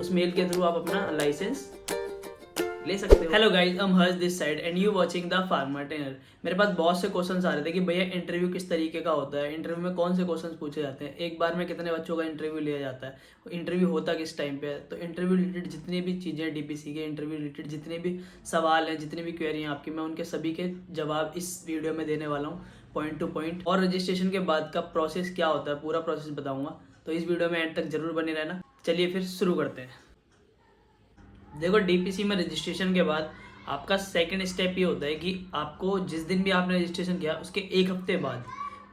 उस मेल के थ्रू आप अपना लाइसेंस ले सकते हो। Hello guys, I am Harsh this side and you watching the farmer trainer. मेरे पास बहुत से क्वेश्चंस आ रहे थे कि भैया इंटरव्यू किस तरीके का होता है, इंटरव्यू में कौन से क्वेश्चंस पूछे जाते हैं, एक बार में कितने बच्चों का इंटरव्यू लिया जाता है, इंटरव्यू होता किस टाइम पे है। तो इंटरव्यू रिलेटेड जितनी भी चीज़ें डीपीसी के इंटरव्यू रिलेटेड जितने भी सवाल हैं, जितनी भी क्वेरी हैं आपकी, मैं उनके सभी के जवाब इस वीडियो में देने वाला हूँ पॉइंट टू पॉइंट। और रजिस्ट्रेशन के बाद का प्रोसेस क्या होता है, पूरा प्रोसेस बताऊंगा, तो इस वीडियो में एंड तक जरूर बने रहना। चलिए फिर शुरू करते हैं। देखो, डीपीसी में रजिस्ट्रेशन के बाद आपका सेकंड स्टेप ये होता है कि आपको जिस दिन भी आपने रजिस्ट्रेशन किया उसके एक हफ्ते बाद,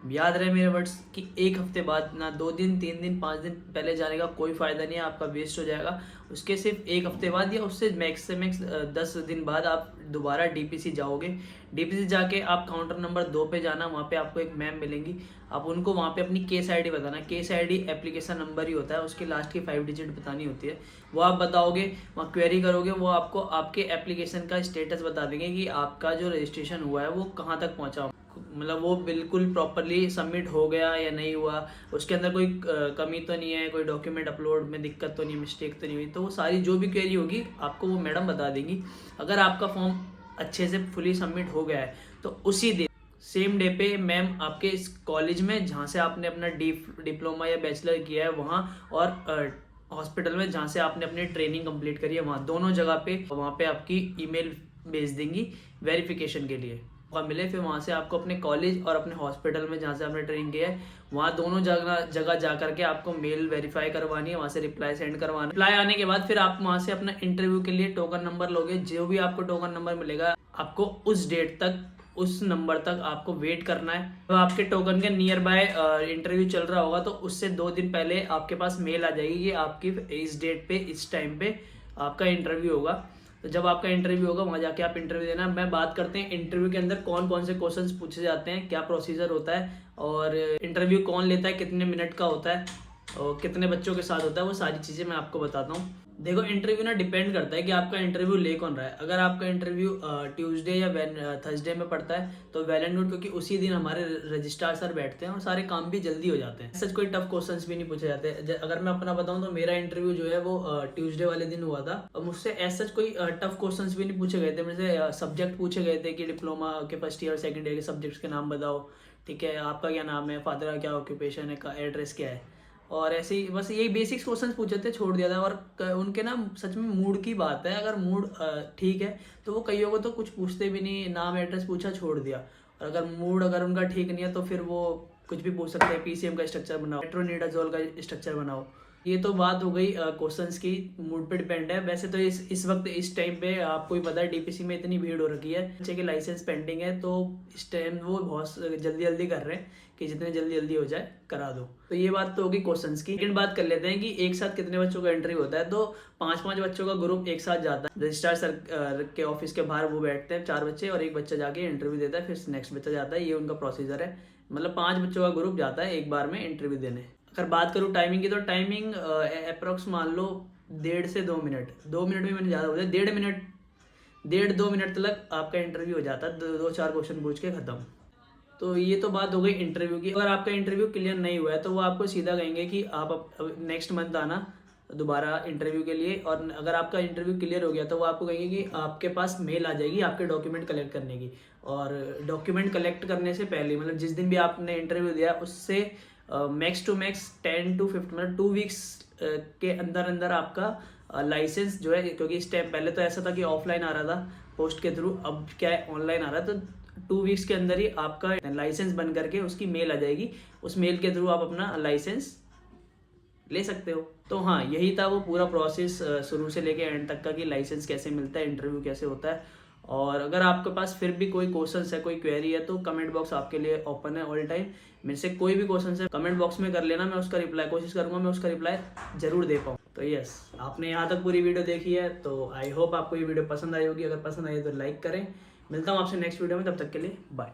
याद रहे मेरे वर्ड्स, कि एक हफ्ते बाद, ना 2 दिन 3 दिन 5 दिन पहले जाने का कोई फ़ायदा नहीं है, आपका वेस्ट हो जाएगा। उसके सिर्फ एक हफ्ते बाद या उससे मैक्स से मैक्स 10 दिन बाद आप दोबारा डीपीसी जाओगे। डीपीसी जाके आप काउंटर नंबर 2 पे जाना, वहाँ पे आपको एक मैम मिलेंगी। आप उनको वहाँ पे अपनी केस आईडी बताना। केस आईडी एप्लीकेशन नंबर ही होता है, उसकी लास्ट की 5 डिजिट बतानी होती है। वो आप बताओगे, वहाँ क्वेरी करोगे, वो आपको आपके एप्लीकेशन का स्टेटस बता देंगे कि आपका जो रजिस्ट्रेशन हुआ है वो कहाँ तक पहुँचा, मतलब वो बिल्कुल प्रॉपरली सबमिट हो गया या नहीं हुआ, उसके अंदर कोई कमी तो नहीं है, कोई डॉक्यूमेंट अपलोड में दिक्कत तो नहीं, मिस्टेक तो नहीं हुई। तो वो सारी जो भी क्वेरी होगी आपको वो मैडम बता देंगी। अगर आपका फॉर्म अच्छे से फुली सबमिट हो गया है तो उसी दिन, सेम डे पे, मैम आपके इस कॉलेज में जहाँ से आपने अपना डिप्लोमा या बैचलर किया है वहाँ, और हॉस्पिटल में जहाँ से आपने अपनी ट्रेनिंग कंप्लीट करी है वहाँ, दोनों जगह पे वहाँ पे आपकी ईमेल भेज देंगी वेरिफिकेशन के लिए। और मिले फिर वहाँ से आपको अपने कॉलेज और अपने हॉस्पिटल में जहाँ से आपने ट्रेनिंग किया है वहाँ दोनों जगह जा करके आपको मेल वेरीफाई करवानी है, वहाँ से रिप्लाई सेंड करवाना। रिप्लाई आने के बाद फिर आप वहाँ से अपना इंटरव्यू के लिए टोकन नंबर लोगे। जो भी आपको टोकन नंबर मिलेगा आपको उस डेट तक, उस नंबर तक आपको वेट करना है। तो आपके टोकन के नियर बाय इंटरव्यू चल रहा होगा तो उससे 2 दिन पहले आपके पास मेल आ जाएगी कि आपकी इस डेट पे इस टाइम पे आपका इंटरव्यू होगा। तो जब आपका इंटरव्यू होगा वहाँ जाके आप इंटरव्यू देना। मैं बात करते हैं इंटरव्यू के अंदर कौन कौन से क्वेश्चंस पूछे जाते हैं, क्या प्रोसीजर होता है, और इंटरव्यू कौन लेता है, कितने मिनट का होता है और कितने बच्चों के साथ होता है, वो सारी चीज़ें मैं आपको बताता हूँ। देखो, इंटरव्यू ना डिपेंड करता है कि आपका इंटरव्यू ले कौन रहा है। अगर आपका इंटरव्यू ट्यूसडे या थर्सडे में पड़ता है तो वेल एंड गुड, क्योंकि उसी दिन हमारे रजिस्ट्रार सर बैठते हैं और सारे काम भी जल्दी हो जाते हैं। सच कोई टफ क्वेश्चंस भी नहीं पूछे जाते। अगर मैं अपना बताऊं तो मेरा इंटरव्यू जो है वो ट्यूसडे वाले दिन हुआ था और मुझसे ऐसा कोई टफ क्वेश्चंस भी नहीं पूछे गए थे। मुझसे सब्जेक्ट पूछे गए थे कि डिप्लोमा के फर्स्ट ईयर सेकेंड ईयर के सब्जेक्ट्स के नाम बताओ, ठीक है, आपका क्या नाम है, फादर का क्या ऑक्यूपेशन है, एड्रेस क्या है, और ऐसे ही बस यही बेसिक्स क्वेश्चन पूछे थे, छोड़ दिया था। और उनके ना सच में मूड की बात है, अगर मूड ठीक है तो वो कईयों को तो कुछ पूछते भी नहीं, नाम एड्रेस पूछा छोड़ दिया। और अगर उनका ठीक नहीं है तो फिर वो कुछ भी पूछ सकते हैं, पीसीएम का स्ट्रक्चर बनाओ, मेट्रोनिडाजोल का स्ट्रक्चर बनाओ। ये तो बात हो गई क्वेश्चंस की, मूड पे डिपेंड है। वैसे तो इस वक्त इस टाइम पे आपको ही पता है डीपीसी में इतनी भीड़ हो रखी है, बच्चे के लाइसेंस पेंडिंग है, तो इस टाइम वो बहुत जल्दी कर रहे हैं कि जितने जल्दी हो जाए करा दो। तो ये बात तो होगी क्वेश्चंस की। लेकिन बात कर लेते हैं कि एक साथ कितने बच्चों का इंटरव्यू होता है। तो 5-5 बच्चों का ग्रुप एक साथ जाता है, रजिस्ट्रार सर के ऑफिस के बाहर वो बैठते हैं 4 बच्चे, और एक बच्चा जाके इंटरव्यू देता है, फिर नेक्स्ट बच्चा जाता है। ये उनका प्रोसीजर है, मतलब 5 बच्चों का ग्रुप जाता है एक बार में इंटरव्यू देने। अगर बात करूँ टाइमिंग की तो टाइमिंग अप्रोक्स मान लो 1.5 से 2 मिनट, 2 मिनट भी मैंने ज़्यादा हो जाए, 1.5 मिनट तक आपका इंटरव्यू हो जाता है, 2-4 क्वेश्चन पूछ के ख़त्म। तो ये तो बात हो गई इंटरव्यू की। अगर आपका इंटरव्यू क्लियर नहीं हुआ है तो वो आपको सीधा कहेंगे कि आप नेक्स्ट मंथ आना दोबारा इंटरव्यू के लिए। और अगर आपका इंटरव्यू क्लियर हो गया तो वो आपको कहेंगे कि आपके पास मेल आ जाएगी आपके डॉक्यूमेंट कलेक्ट करने की। और डॉक्यूमेंट कलेक्ट करने से पहले, मतलब जिस दिन भी आपने इंटरव्यू दिया उससे मैक्स टू मैक्स 10 to 15, मतलब 2 वीक्स के अंदर आपका लाइसेंस जो है, क्योंकि इस टाइम पहले तो ऐसा था कि ऑफलाइन आ रहा था पोस्ट के थ्रू, अब क्या है ऑनलाइन आ रहा है, तो 2 वीक्स के अंदर ही आपका लाइसेंस बन करके उसकी मेल आ जाएगी। उस मेल के थ्रू आप अपना लाइसेंस ले सकते हो। तो हाँ, यही था वो पूरा प्रोसेस शुरू से लेके एंड तक का, कि लाइसेंस कैसे मिलता है, इंटरव्यू कैसे होता है। और अगर आपके पास फिर भी कोई क्वेश्चंस है, कोई क्वेरी है, तो कमेंट बॉक्स आपके लिए ओपन है ऑल टाइम। मेरे से कोई भी क्वेश्चन है कमेंट बॉक्स में कर लेना, मैं उसका रिप्लाई कोशिश करूंगा, मैं उसका रिप्लाई जरूर दे पाऊँ। तो यस, आपने यहाँ तक पूरी वीडियो देखी है तो आई होप आपको ये वीडियो पसंद आई होगी। अगर पसंद आई तो लाइक करें। मिलता हूँ आपसे नेक्स्ट वीडियो में, तब तक के लिए बाय।